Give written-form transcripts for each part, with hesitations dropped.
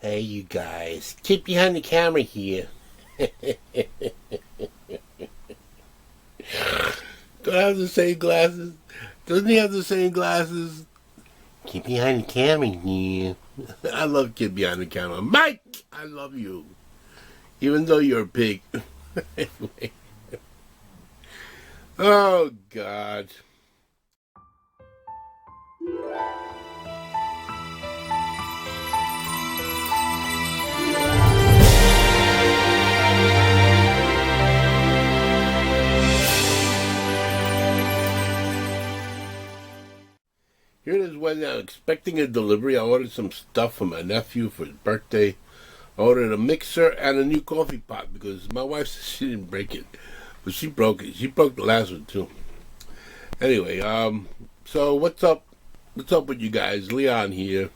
Hey, you guys. Keep behind the camera here. Don't I have the same glasses? Doesn't he have the same glasses? Keep behind the camera here. I love Kid Behind the Camera. Mike, I love you. Even though you're a pig. Anyway. Oh, God. Here it is when I'm expecting a delivery. I ordered some stuff for my nephew for his birthday. I ordered a mixer and a new coffee pot because my wife said she didn't break it. But she broke it. She broke the last one too. Anyway, so what's up? What's up with you guys? Leon here.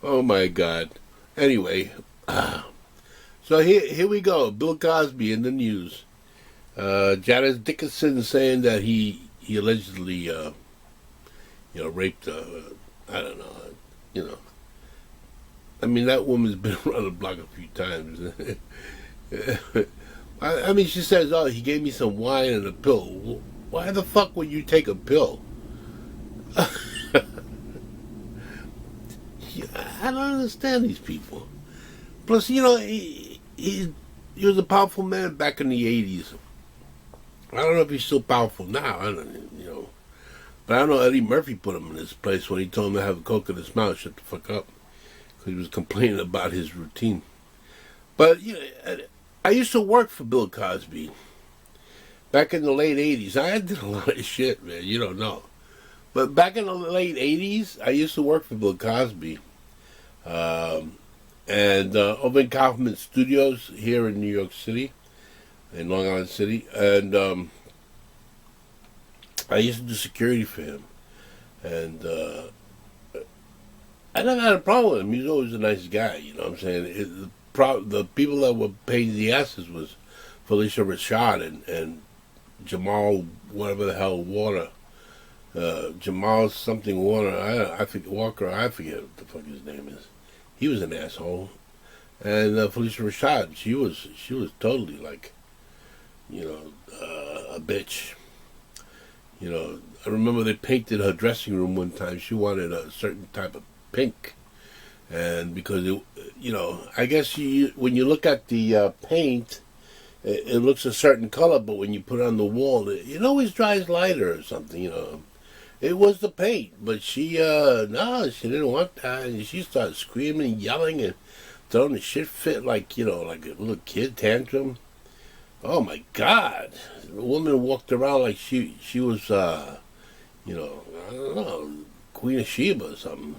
Oh my God. Anyway, so here we go. Bill Cosby in the news. Janice Dickinson saying that he allegedly, raped, I don't know, I mean, that woman's been around the block a few times. I mean, she says, oh, he gave me some wine and a pill. Why the fuck would you take a pill? I don't understand these people. Plus, he was a powerful man back in the 80s. I don't know if he's still powerful now. I don't, but I know Eddie Murphy put him in this place when he told him to have a coke in his mouth, shut the fuck up, because he was complaining about his routine. But I used to work for Bill Cosby back in the late 80s. I did a lot of shit, man. You don't know. But back in the late 80s, I used to work for Bill Cosby. And over in Kaufman Studios here in New York City, in Long Island City. And I used to do security for him. And I never had a problem with him. He was always a nice guy, you know what I'm saying? The people that were paying the asses was Felicia Rashad and Jamal, whatever the hell, Warner. Jamal something Warner, I forget, Walker, I forget what the fuck his name is. He was an asshole. And Felicia Rashad, she was totally like, a bitch. I remember they painted her dressing room one time. She wanted a certain type of pink. And because, I guess when you look at the paint, it looks a certain color, but when you put it on the wall, it always dries lighter or something, It was the paint, but she didn't want that. And she started screaming and yelling and throwing the shit fit like a little kid tantrum. Oh my God. The woman walked around like she was, I don't know, Queen of Sheba or something.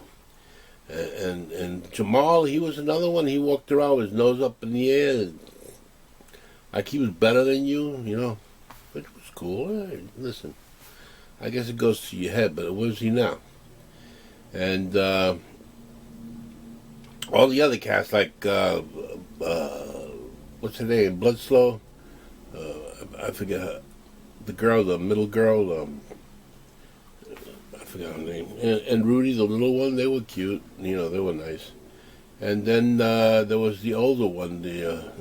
And Jamal, he was another one. He walked around with his nose up in the air, like he was better than you, which was cool. Hey, listen, I guess it goes to your head, but where's he now? And all the other cast, like what's her name, Bloodslow. I forget her, the middle girl. I forgot her name. And Rudy, the little one, they were cute. They were nice. And then there was the older one, the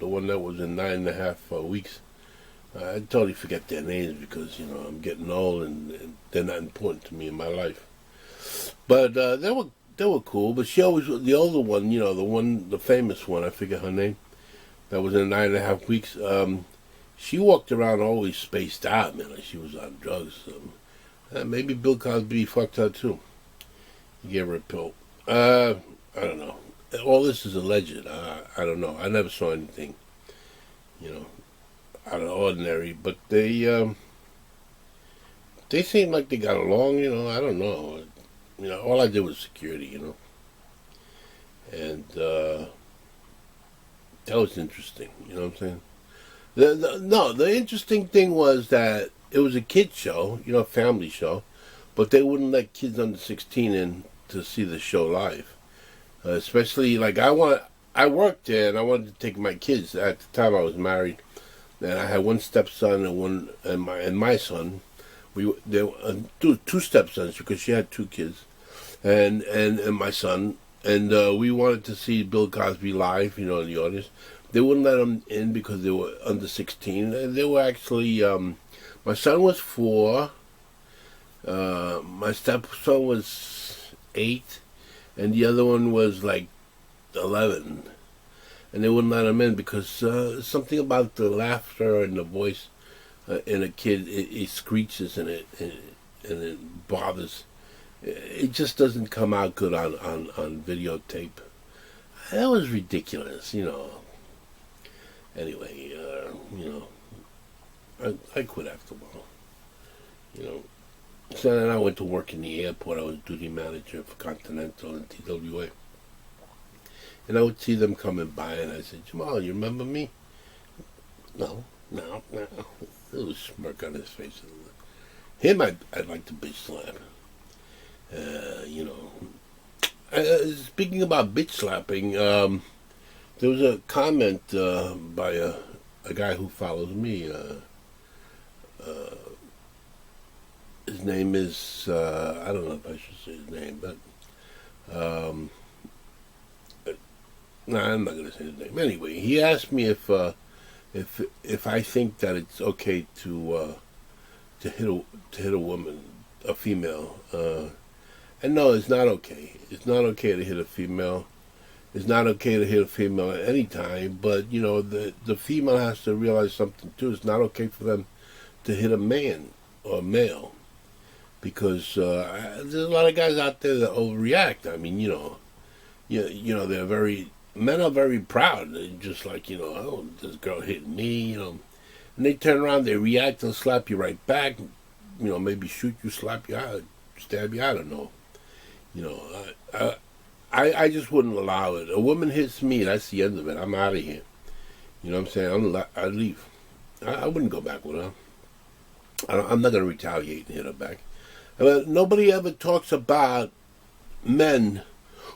one that was in 9.5 weeks. I totally forget their names because, I'm getting old and they're not important to me in my life. But they were cool. But she always, the older one, the famous one, I forget her name, that was in 9.5 weeks. She walked around always spaced out, man, like she was on drugs. Maybe Bill Cosby fucked her too. He gave her a pill. I don't know. All this is alleged. I don't know. I never saw anything, out of the ordinary. But they seemed like they got along. I don't know. All I did was security. And that was interesting. You know what I'm saying? The interesting thing was that it was a kid show, a family show, but they wouldn't let kids under 16 in to see the show live. Especially, like, I worked there and I wanted to take my kids. At the time I was married, and I had one stepson and my son. There were two stepsons because she had two kids, and my son, and we wanted to see Bill Cosby live, in the audience. They wouldn't let them in because they were under 16. And they were actually, my son was 4, my stepson was 8, and the other one was like 11. And they wouldn't let him in because something about the laughter and the voice in a kid, it screeches and it bothers. It just doesn't come out good on videotape. That was ridiculous, Anyway, I quit after a while, So then I went to work in the airport. I was duty manager for Continental and TWA. And I would see them coming by, and I said, Jamal, you remember me? No. There was a smirk on his face. Him, I'd like to bitch slap. Speaking about bitch slapping, there was a comment by a guy who follows me. His name is, I don't know if I should say his name, but no, I'm not going to say his name. Anyway, he asked me if I think that it's okay to hit a woman, a female. And no, it's not okay. It's not okay to hit a female. It's not okay to hit a female at any time. But the female has to realize something too. It's not okay for them to hit a man or a male, because there's a lot of guys out there that overreact. I mean, men are very proud. They're just like, oh, this girl hit me, And they turn around, they react, they'll slap you right back. Maybe shoot you, slap you out, stab you. I don't know. I just wouldn't allow it. A woman hits me, that's the end of it. I'm out of here. You know what I'm saying? I'd leave. I wouldn't go back with her. I'm not going to retaliate and hit her back. But nobody ever talks about men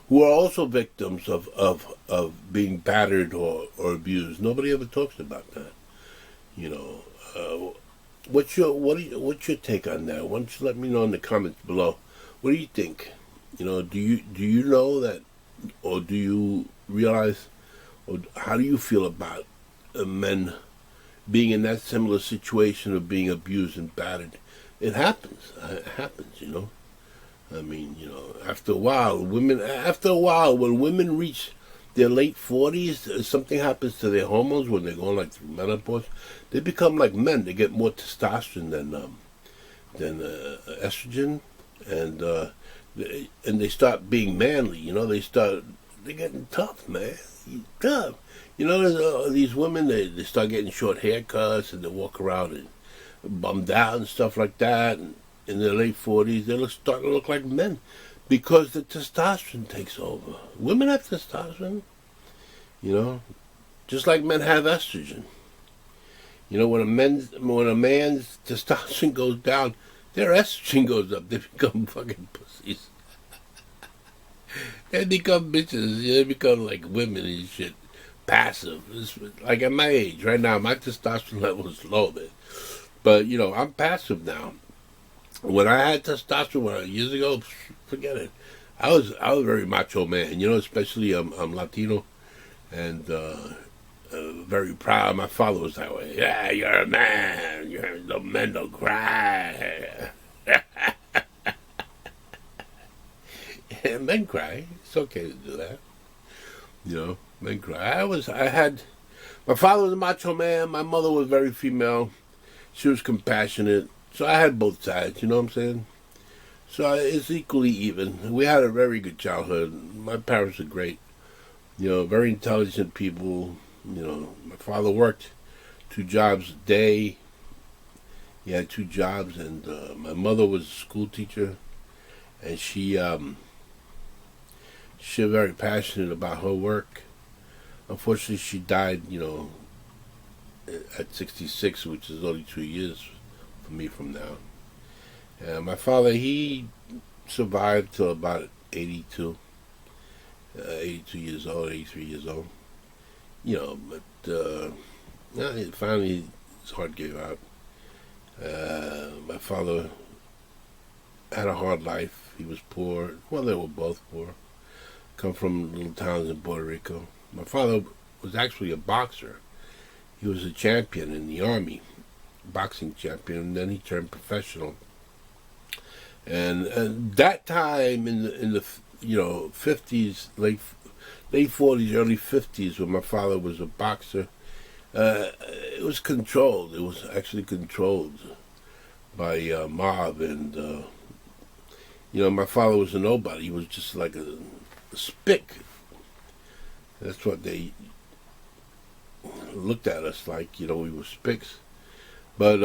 who are also victims of being battered or abused. Nobody ever talks about that. What's your take on that? Why don't you let me know in the comments below? What do you think? Do you know that, or do you realize, or how do you feel about men being in that similar situation of being abused and battered? It happens. It happens. I mean, after a while, when women reach their late 40s, something happens to their hormones when they're going through menopause. They become like men. They get more testosterone than estrogen, and they start being manly. They're getting tough, man. Tough. There's these women. They start getting short haircuts and they walk around and bummed out and stuff like that. And in their late 40s, they start to look like men because the testosterone takes over. Women have testosterone, just like men have estrogen. When a man's testosterone goes down, their estrogen goes up. They become fucking pussies. They become bitches. They become like women and shit. Passive. It's like at my age right now, my testosterone level is low, man. But I'm passive now. When I had testosterone years ago, forget it. I was a very macho man. Especially I'm Latino, and very proud. My father was that way. Yeah, you're a man. The men don't cry. Men cry. It's okay to do that. Men cry. My father was a macho man. My mother was very female. She was compassionate. So I had both sides, you know what I'm saying? So it's equally even. We had a very good childhood. My parents are great. Very intelligent people. My father worked 2 jobs a day. He had 2 jobs, and my mother was a school teacher, and she was very passionate about her work. Unfortunately, she died, at 66, which is only 2 years for me from now. My father, he survived till about 82 years old, 83 years old. But finally his heart gave out. My father had a hard life. He was poor. Well, they were both poor. Come from little towns in Puerto Rico. My father was actually a boxer. He was a champion in the Army, boxing champion, and then he turned professional. And that time in the 50s, late 40s, early 50s, when my father was a boxer, it was controlled. It was actually controlled by mob, and my father was a nobody. He was just like a spick. That's what they looked at us like. We were spicks. But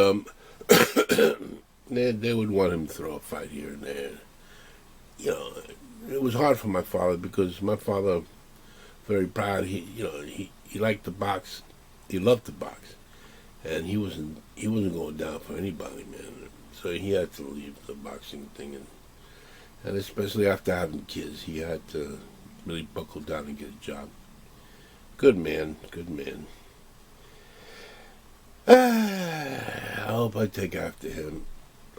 they would want him to throw a fight here and there. It was hard for my father because my father, very proud. He liked to box. He loved to box, and he wasn't going down for anybody, man. So he had to leave the boxing thing, and especially after having kids, he had to really buckle down and get a job. Good man, good man. I hope I take after him.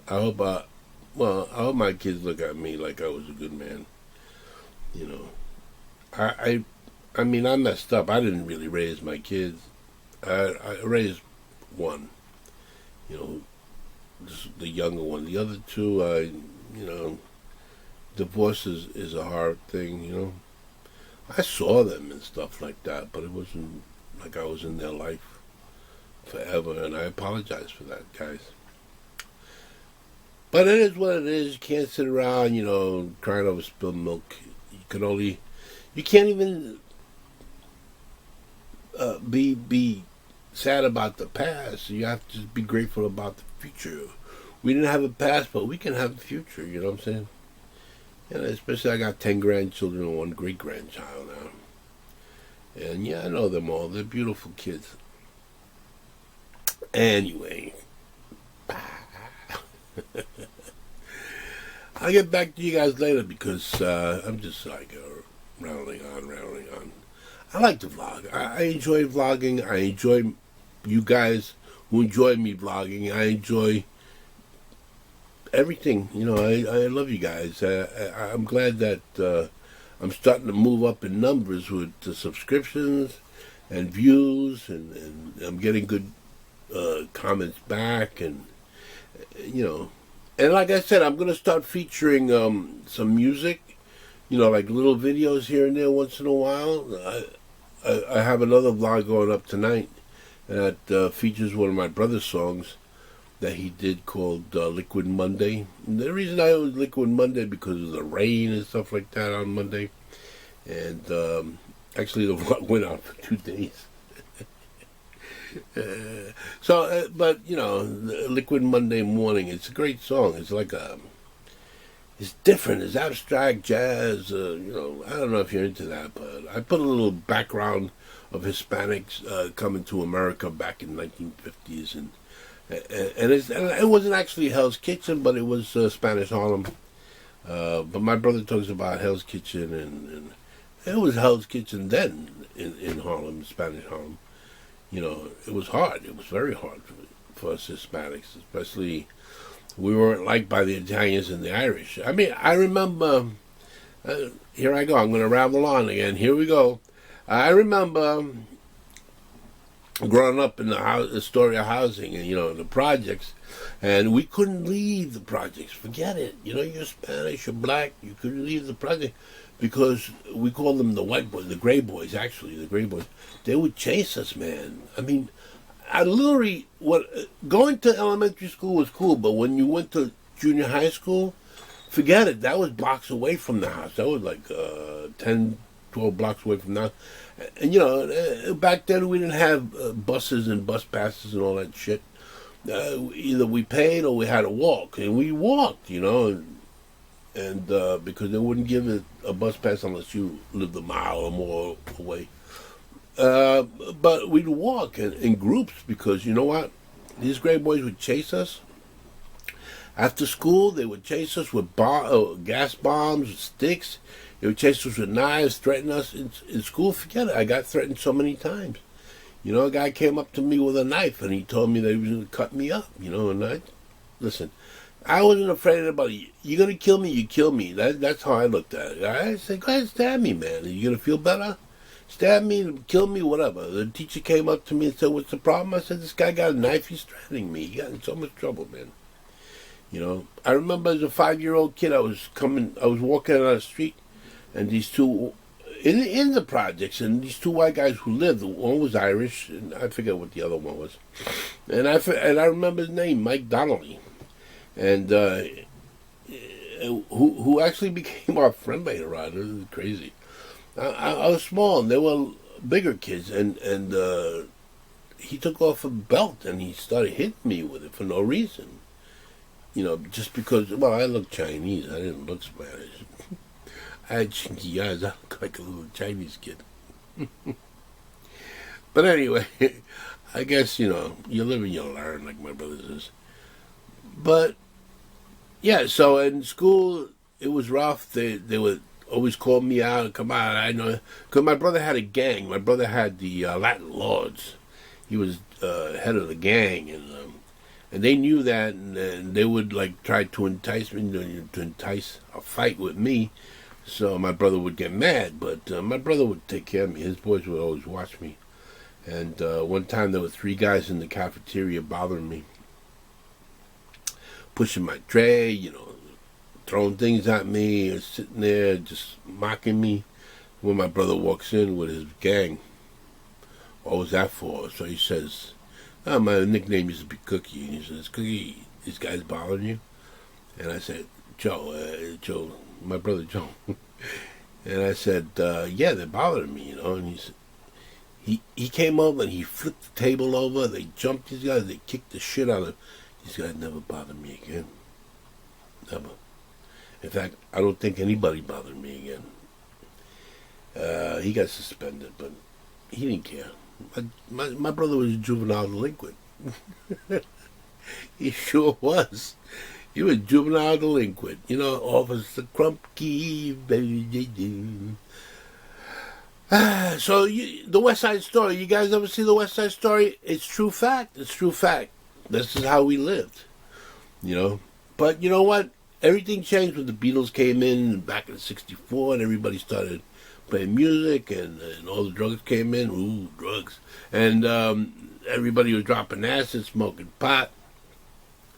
I hope my kids look at me like I was a good man. I mean, I messed up. I didn't really raise my kids. I raised one, the younger one. The other two, divorce is a hard thing, I saw them and stuff like that, but it wasn't like I was in their life forever, and I apologize for that, guys. But it is what it is. You can't sit around, crying over spilled milk. You can't even be sad about the past. You have to be grateful about the future. We didn't have a past, but we can have a future, you know what I'm saying? Especially I got 10 grandchildren and 1 great-grandchild now. And yeah, I know them all. They're beautiful kids. Anyway. I'll get back to you guys later because I'm just like rattling on. I like to vlog. I enjoy vlogging. I enjoy you guys who enjoy me vlogging. I enjoy everything. I love you guys. I'm glad that I'm starting to move up in numbers with the subscriptions and views, and I'm getting good comments back, and and like I said, I'm going to start featuring some music, like little videos here and there once in a while. I have another vlog going up tonight that features one of my brother's songs that he did called Liquid Monday. And the reason I was Liquid Monday because of the rain and stuff like that on Monday. And actually the vlog went out for 2 days. But Liquid Monday Morning, it's a great song. It's like it's different. It's abstract jazz. I don't know if you're into that, but I put a little background of Hispanics coming to America back in the 1950s, and it wasn't actually Hell's Kitchen, but it was Spanish Harlem. But my brother talks about Hell's Kitchen, and it was Hell's Kitchen then in Harlem, Spanish Harlem. It was hard. It was very hard for us Hispanics, especially we weren't liked by the Italians and the Irish. I mean, I remember, here I go, I'm going to ramble on again. Here we go. I remember growing up in the Astoria housing and, the projects, and we couldn't leave the projects. Forget it. You're Spanish, you're black, you couldn't leave the project because we called them the white boys, the gray boys, actually, the gray boys. They would chase us, man. I mean, I literally, going to elementary school was cool, but when you went to junior high school, forget it. That was blocks away from the house. That was like 10, 12 blocks away from the house. And, back then we didn't have buses and bus passes and all that shit. Either we paid or we had to walk. And we walked, and because they wouldn't give it a bus pass unless you lived a mile or more away. But we'd walk in groups because, you know what? These gray boys would chase us. After school, they would chase us with gas bombs, with sticks. They would chase us with knives, threaten us. In school, forget it. I got threatened so many times. A guy came up to me with a knife, and he told me that he was going to cut me up, and listen, I wasn't afraid of anybody. You're gonna kill me, you kill me. That's how I looked at it. I said, go ahead, stab me, man. Are you gonna feel better? Stab me, kill me, whatever. The teacher came up to me and said, what's the problem? I said, this guy got a knife, he's threatening me. He got in so much trouble, man. You know, I remember as a 5-year-old kid, I was walking down the street, and these two, in the projects, and these two white guys who lived, one was Irish, and I forget what the other one was. And I remember his name, Mike Donnelly. And who actually became our friend later on. It was crazy. I was small, and they were bigger kids, and he took off a belt and he started hitting me with it for no reason. You know, just because, well, I look Chinese. I didn't look Spanish. I had chinky eyes. I looked like a little Chinese kid. But anyway, I guess, you know, you live and you learn, like my brother says. But, yeah, so in school, it was rough. They would always call me out and come out. I know, because my brother had a gang. My brother had the Latin Lords. He was head of the gang, and they knew that, and they would, like, try to entice me, to entice a fight with me, so my brother would get mad. But my brother would take care of me. His boys would always watch me. And one time there were 3 guys in the cafeteria bothering me, pushing my tray, you know, throwing things at me, or sitting there just mocking me. When my brother walks in with his gang, what was that for? So he says, oh, my nickname used to be Cookie. And he says, Cookie, these guys bothering you? And I said, Joe, my brother Joe. And I said, yeah, they're bothering me, you know. And he said, he came over and he flipped the table over. They jumped these guys. They kicked the shit out of them. These guys never bothered me again. Never. In fact, I don't think anybody bothered me again. He got suspended, but he didn't care. My brother was a juvenile delinquent. He sure was. He was a juvenile delinquent. You know, Officer Crumpkey, baby. So, the West Side Story. You guys ever see the West Side Story? It's true fact. It's true fact. This is how we lived, you know. But you know what? Everything changed when the Beatles came in back in '64, and everybody started playing music, and all the drugs came in. Ooh, drugs. And everybody was dropping acid, smoking pot.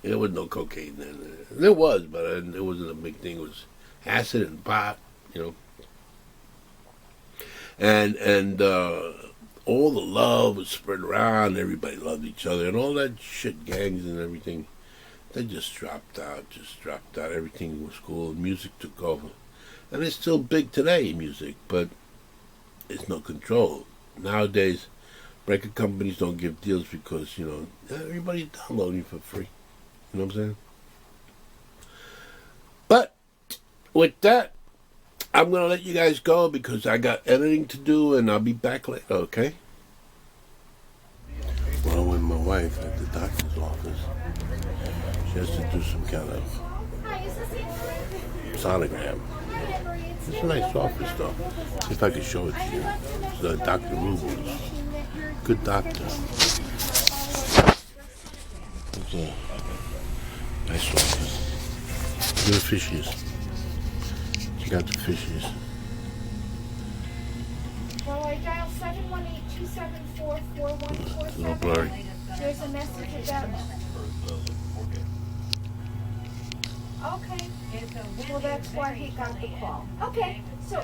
There was no cocaine then. There was, but it wasn't a big thing. It was acid and pot, you know. And all the love was spread around. Everybody loved each other, and all that shit, gangs and everything, they just dropped out. Everything was cool. Music took over, and it's still big today, music, but it's no control. Nowadays, record companies don't give deals because, you know, everybody's downloading for free. You know what I'm saying? But with that, I'm going to let you guys go because I got editing to do, and I'll be back later, okay? Well, I'm with my wife at the doctor's office. She has to do some kind of sonogram. It's a nice office, though. See if I can show it to you. It's Dr. Rubens. Good doctor. It's a nice office. Good fishes. She got the fishes. Well, I dialed 718-274-4147. It's a little blurry. There's a message about... Okay. Well, that's why he got the call. Okay, so...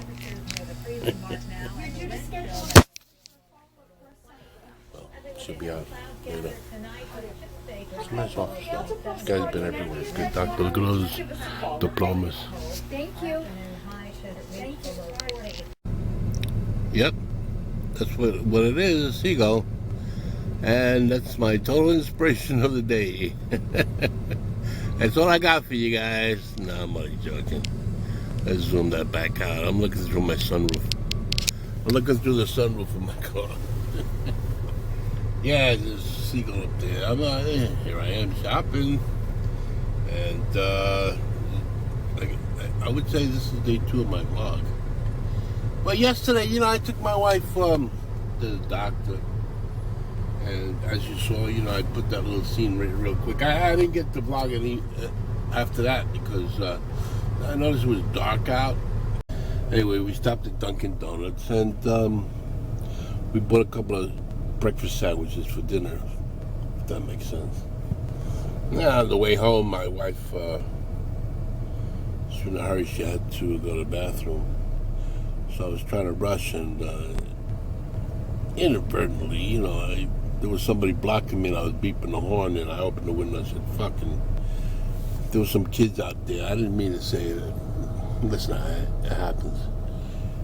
You're due to schedule... Well, she'll be out later. It's a nice office, though. This guy's been everywhere. Good doctor. Look at all those diplomas. Thank you. Yep, that's what it is, a seagull. And that's my total inspiration of the day. That's all I got for you guys. No, I'm only joking. Let's zoom that back out. I'm looking through my sunroof. I'm looking through the sunroof of my car. Yeah, there's a seagull up there. Here I am shopping. And I would say this is day 2 of my vlog. But yesterday, you know, I took my wife to the doctor. And as you saw, you know, I put that little scene real quick. I didn't get to vlog after that because I noticed it was dark out. Anyway, we stopped at Dunkin' Donuts and we bought a couple of breakfast sandwiches for dinner, if that makes sense. Now, on the way home, my wife was in a hurry. She had to go to the bathroom. So I was trying to rush and inadvertently, there was somebody blocking me and I was beeping the horn and I opened the window and said, fucking, there were some kids out there. I didn't mean to say it. Listen, it happens.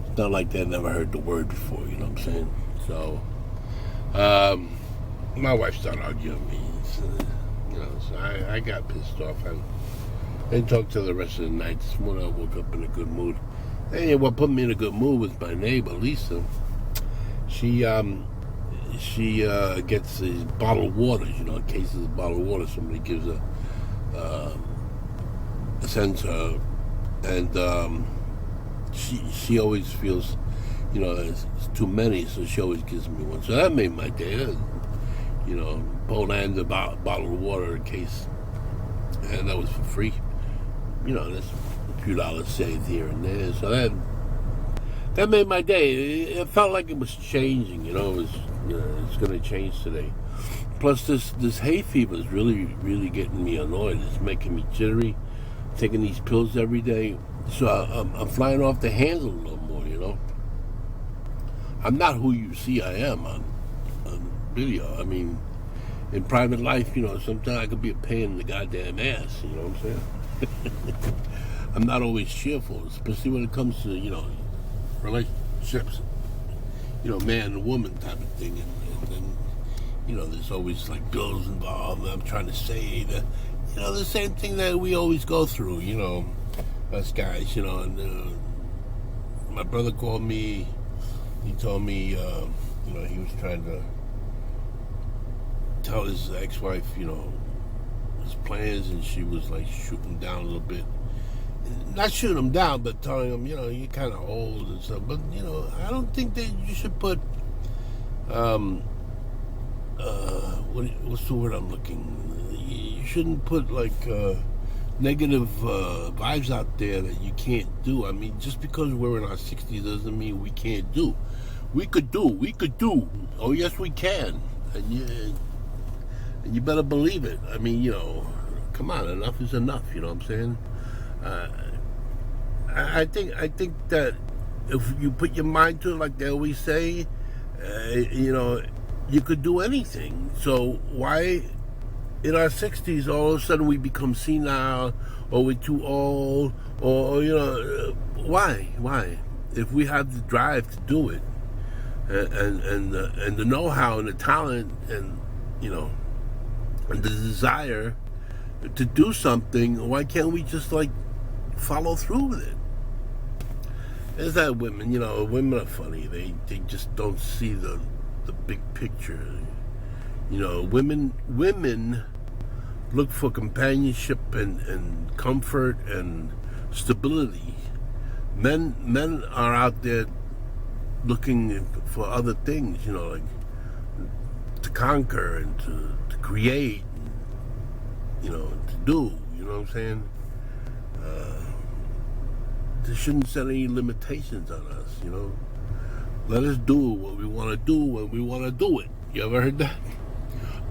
It's not like they never heard the word before, you know what I'm saying? So, my wife started arguing with me. So I got pissed off. I didn't talk to the rest of the night. This morning I woke up in a good mood. Hey, what put me in a good mood was my neighbor, Lisa. She gets these bottled waters, cases of bottled water. Somebody gives her, sends her, and she always feels, it's too many, so she always gives me one. So that made my day. Poland about bottle of water in case, and that was for free. There's a few dollars saved here and there. So that made my day. It felt like it was changing. It's going to change today. Plus, this hay fever is really, really getting me annoyed. It's making me jittery. Taking these pills every day, so I'm flying off the handle a little more. I'm not who you see I am on video. I mean, in private life, sometimes I could be a pain in the goddamn ass. You know what I'm saying? I'm not always cheerful, especially when it comes to relationships. Man and woman type of thing, and there's always like bills involved. And I'm trying to say that. The same thing that we always go through, us guys, and my brother called me. He told me, he was trying to tell his ex-wife, his plans, and she was like shooting him down a little bit. Not shooting him down, but telling him, you're kind of old and stuff. But, I don't think that you should put, what's the word I'm looking? You shouldn't put negative vibes out there that you can't do. I mean, just because we're in our 60s doesn't mean we can't do. We could do. Oh yes, we can. And you better believe it. I mean, come on, enough is enough. You know what I'm saying? I think that if you put your mind to it, like they always say, you could do anything. So why? In our 60s, all of a sudden we become senile, or we're too old, or why? If we have the drive to do it, and the know-how and the talent, and and the desire to do something, why can't we just follow through with it? There's that women, women are funny. They just don't see the big picture. Women look for companionship and comfort and stability. Men are out there looking for other things, to conquer and to create, to do. You know what I'm saying? They shouldn't set any limitations on us. Let us do what we want to do when we want to do it. You ever heard that?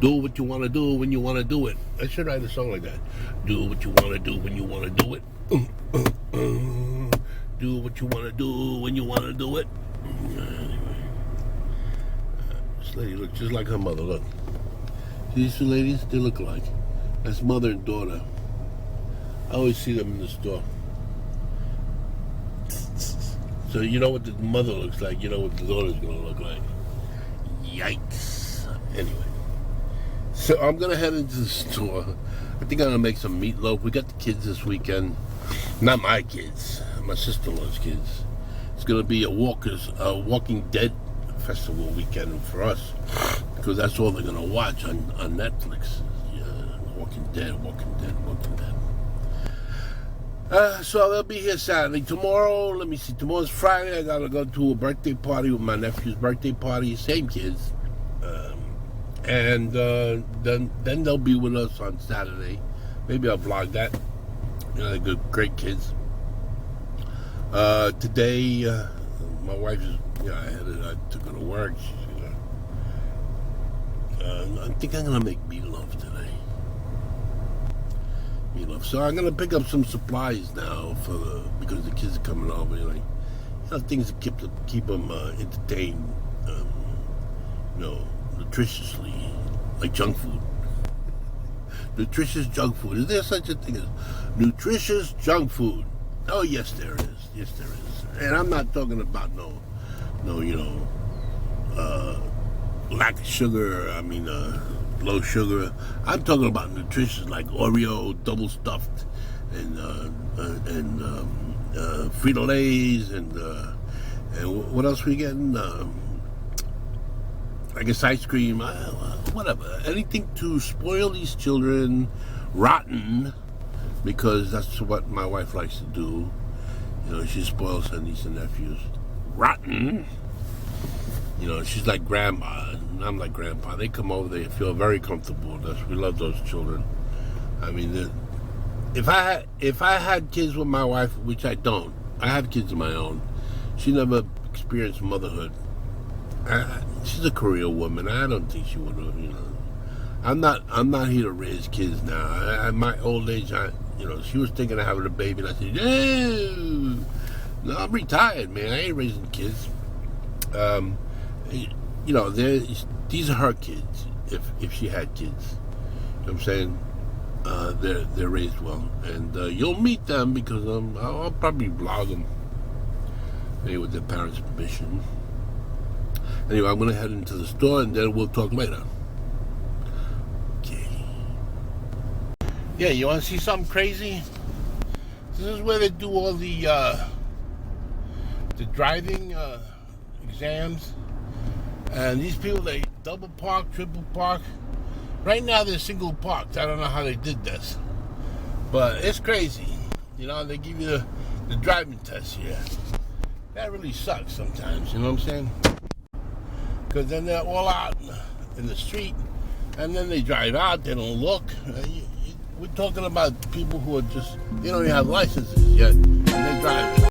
Do what you want to do when you want to do it. I should write a song like that. Do what you want to do when you want to do it. Do what you want to do when you want to do it. Anyway. This lady looks just like her mother. Look. See these two ladies? They look alike. That's mother and daughter. I always see them in the store. So you know what the mother looks like. You know what the daughter's going to look like. Yikes. Anyway. So I'm going to head into the store. I think I'm going to make some meatloaf. We got the kids this weekend. Not my kids. My sister-in-law's kids. It's going to be a Walking Dead festival weekend for us. Because that's all they're going to watch on Netflix. Yeah, Walking Dead. So they'll be here Saturday. Tomorrow, let me see. Tomorrow's Friday. I got to go to a birthday party with my nephew's birthday party. Same kids. And then they'll be with us on Saturday. Maybe I'll vlog that. They're good, great kids. Today, my wife is, I took her to work. I think I'm gonna make meatloaf today. So I'm gonna pick up some supplies now because the kids are coming over. Things to keep them entertained. Nutritiously, like junk food. Nutritious junk food. Is there such a thing as nutritious junk food? Oh yes, there is. Yes, there is. And I'm not talking about lack of sugar. I mean, low sugar. I'm talking about nutritious, like Oreo double stuffed, and Frito-Lays, and what else we getting? I guess ice cream, whatever. Anything to spoil these children rotten, because that's what my wife likes to do. She spoils her niece and nephews rotten. She's like grandma, and I'm like grandpa. They come over, they feel very comfortable with us. We love those children. I mean, if I had kids with my wife, which I don't, I have kids of my own. She never experienced motherhood. She's a career woman. I don't think she would have. I'm not here to raise kids now. At my old age, she was thinking of having a baby, and I said, no, I'm retired, man. I ain't raising kids. These are her kids. If she had kids, you know what I'm saying, they're raised well, and you'll meet them because I'll probably vlog them, maybe with their parents' permission. Anyway, I'm gonna head into the store, and then we'll talk later. Okay. Yeah, you want to see something crazy? This is where they do all the driving exams. And these people, they double park, triple park. Right now they're single parked. I don't know how they did this, but it's crazy. They give you the driving test here. That really sucks sometimes, you know what I'm saying? Because then they're all out in the street, and then they drive out, they don't look. We're talking about people who are they don't even have licenses yet, and they drive.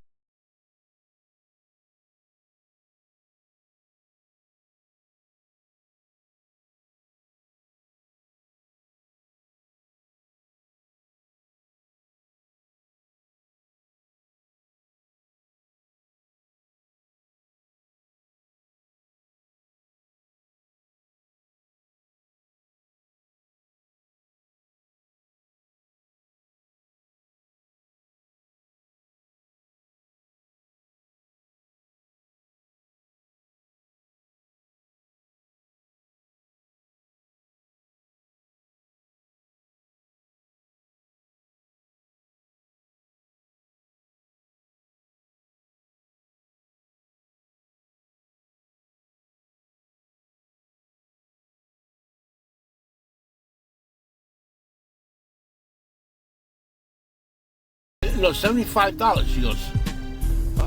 $75. She goes,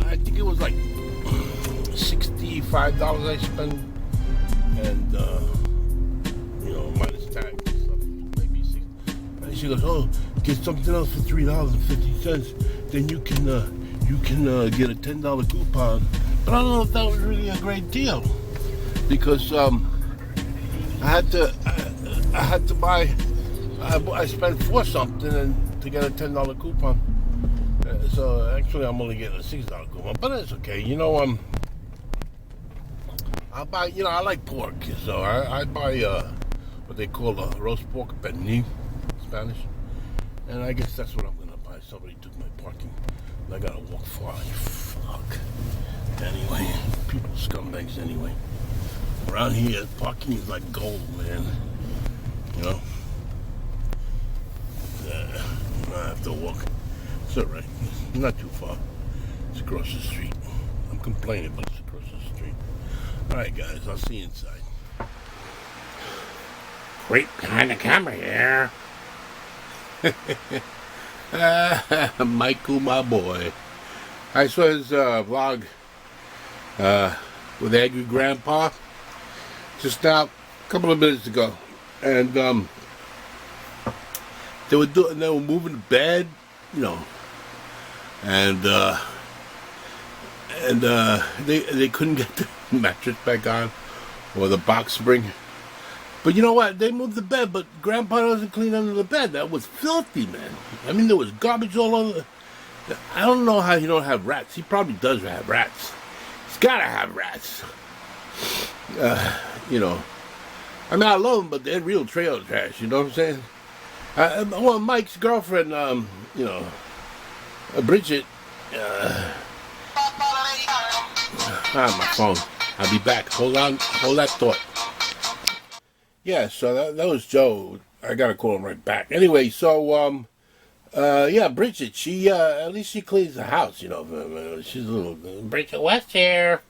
I think it was like $65 I spent, and minus tax and stuff, maybe $60. And she goes, oh, get something else for $3.50. Then you can get a $10 coupon. But I don't know if that was really a great deal, because I had to buy. I spent $4 something and to get a $10 coupon. So actually, I'm only getting a $6 coupon, but it's okay. I buy. I like pork, so I buy what they call a roast pork pernil, in Spanish, and I guess that's what I'm gonna buy. Somebody took my parking, and I gotta walk far. Fuck. Anyway, people scumbags. Anyway, around here, parking is like gold, man. I have to walk. It's alright. Not too far. It's across the street. I'm complaining, but it's across the street. Alright, guys. I'll see you inside. Great behind the camera here. Michael, my boy. I saw his vlog with Angry Grandpa just now, a couple of minutes ago. And they were moving the bed, you know, and they couldn't get the mattress back on or the box spring. But you know what? They moved the bed, but Grandpa doesn't clean under the bed. That was filthy, man. I mean, there was garbage all over. I don't know how he don't have rats. He probably does have rats. He's gotta have rats. You know, I mean, I love them, but they're real trailer trash. You know what I'm saying? Well, Mike's girlfriend, you know, Bridget. My phone. I'll be back. Hold on. Hold that thought. Yeah, so that was Joe. I gotta call him right back. Anyway, so yeah, Bridget. She at least she cleans the house. You know, she's a little Bridget West here.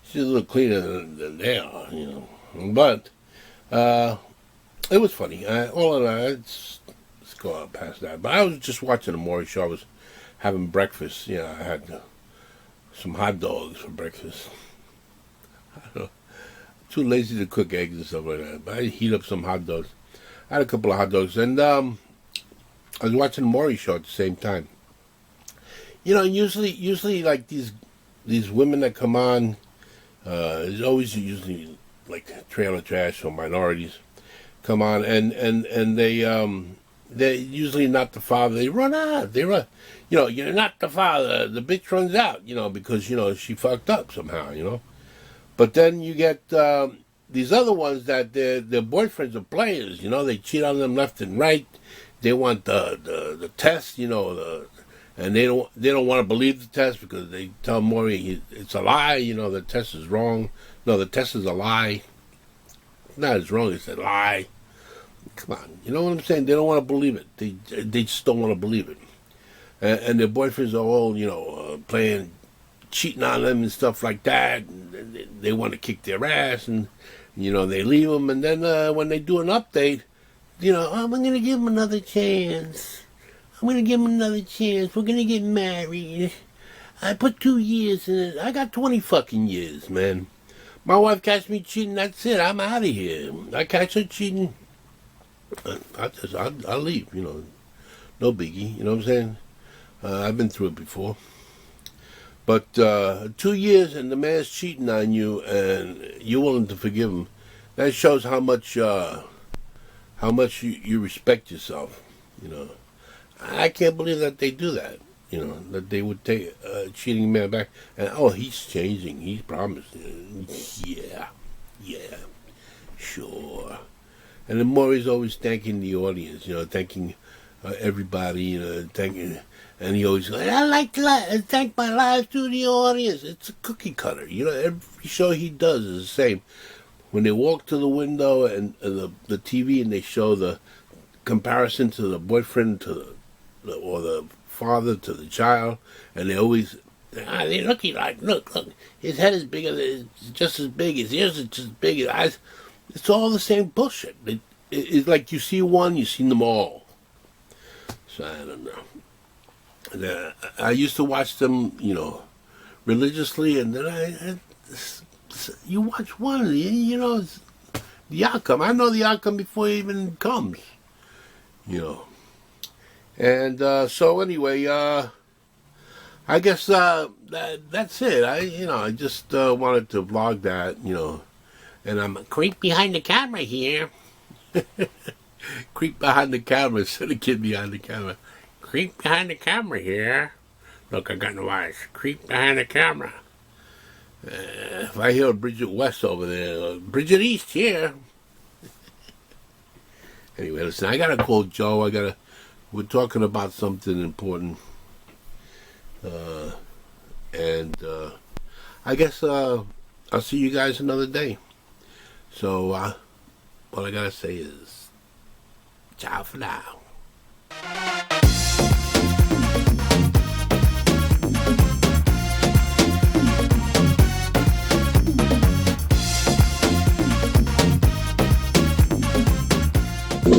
She's a little cleaner than they are. You know, but it was funny. All in all, let's go past that. But I was just watching the Maury show. I was having breakfast. You know, I had some hot dogs for breakfast. I don't know. Too lazy to cook eggs and stuff like that. But I heat up some hot dogs. I had a couple of hot dogs, and I was watching the Maury show at the same time. You know, usually like these women that come on, there's always usually like trailer trash or minorities come on, and they're usually not the father. They run out. They run. You know, you're not the father. The bitch runs out. You know, because you know she fucked up somehow. You know. But then you get these other ones that their boyfriends are players. You know, they cheat on them left and right. They want the test. You know, and they don't want to believe the test because they tell Maury it's a lie. You know, the test is wrong. No, the test is a lie. Not as wrong. It's a lie. Come on, you know what I'm saying? They don't want to believe it. They just don't want to believe it. And their boyfriends are all playing. Cheating on them and stuff like that, and they want to kick their ass, and you know they leave them, and then when they do an update, you know, I'm gonna give them another chance. I'm gonna give them another chance. We're gonna get married. I put 2 years in it. I got 20 fucking years, man. My wife catch me cheating. That's it. I'm out of here. I catch her cheating. I'll leave. You know, no biggie. You know what I'm saying? I've been through it before. But 2 years and the man's cheating on you and you're willing to forgive him, that shows how much you respect yourself. You know, I can't believe that they do that. You know, that they would take a cheating man back and he's changing. He's promised. Yeah, sure. And then Maury's always thanking the audience. You know, thanking everybody. You know, thanking. And he always goes, I like to thank my life to the audience. It's a cookie cutter. You know, every show he does is the same. When they walk to the window and the TV and they show the comparison to the boyfriend or the father to the child, and they always, they looking like, look, his head is bigger, it's just as big, his ears are just as big, his eyes. It's all the same bullshit. It's like you see one, you see them all. So I don't know. I used to watch them, you know, religiously, and then you watch one, you know, the outcome. I know the outcome before it even comes, you know. And so anyway, I guess that's it. I just wanted to vlog that, you know, and I'm a creep behind the camera here. Creep behind the camera instead of kid behind the camera. Creep behind the camera here. Look, I got no eyes. Creep behind the camera. If I hear Bridget West over there, Bridget East here. Anyway, listen, I gotta call Joe. We're talking about something important. And I guess I'll see you guys another day. So all I gotta say is ciao for now.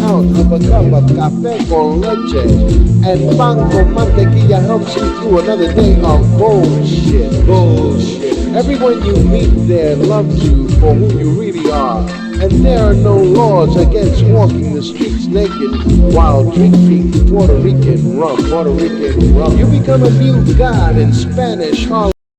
Of a cup of café con leche and pan con mantequilla helps you through another day of bullshit. Everyone you meet there loves you for who you really are. And there are no laws against walking the streets naked while drinking Puerto Rican rum. You become a new god in Spanish Harlem.